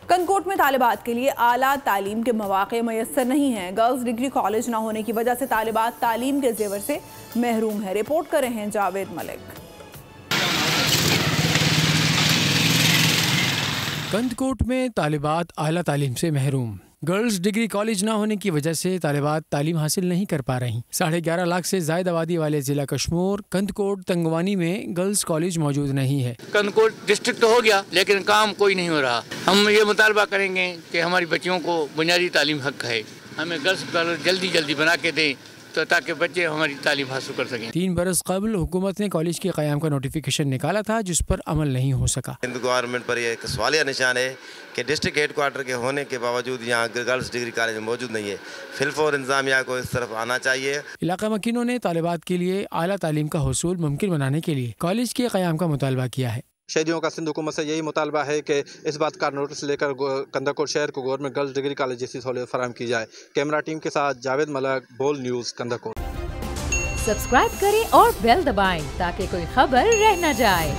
کنکوٹ میں طالبات کے لیے اعلیٰ تعلیم کے مواقع میسر نہیں ہیں۔ گرلز ڈگری کالج نہ ہونے کی وجہ سے طالبات تعلیم کے زیور سے محروم ہیں۔ رپورٹ کر رہے ہیں جاوید ملک۔ کنکوٹ میں طالبات اعلیٰ تعلیم سے محروم۔ گرلز ڈگری کالج نہ ہونے کی وجہ سے طالبات تعلیم حاصل نہیں کر پا رہی۔ 11.5 لاکھ سے زائد آبادی والے ضلع کشمور کندکوٹ تنگوانی میں گرلز کالج موجود نہیں ہے۔ کندکوٹ ڈسٹرکٹ تو ہو گیا لیکن کام کوئی نہیں ہو رہا۔ ہم یہ مطالبہ کریں گے کہ ہماری بچیوں کو بنیادی تعلیم حق ہے، ہمیں گرلز کالج جلدی بنا کے دیں تو تاکہ بچے ہماری تعلیم حاصل کر سکیں۔ 3 برس قبل حکومت نے کالج کے قیام کا نوٹیفیکیشن نکالا تھا جس پر عمل نہیں ہو سکا۔ ہند گورنمنٹ پر یہ ایک سوالیہ نشان ہے کہ ڈسٹرکٹ ہیڈ کوارٹر کے ہونے کے باوجود یہاں گرلز ڈگری کالج موجود نہیں ہے۔ فی الفور انتظامیہ کو اس طرف آنا چاہیے۔ علاقہ مکینوں نے طالبات کے لیے اعلیٰ تعلیم کا حصول ممکن بنانے کے لیے کالج کے قیام کا مطالبہ کیا ہے۔ شہریوں کا سندھ حکومت سے یہی مطالبہ ہے کہ اس بات کا نوٹس لے کر کندکوٹ شہر کو گورنمنٹ گرلز ڈگری کالج جیسی سہولت فراہم کی جائے۔ کیمرہ ٹیم کے ساتھ جاوید ملک، بول نیوز، کندکوٹ۔ سبسکرائب کریں اور بیل دبائیں تاکہ کوئی خبر رہ نہ جائے۔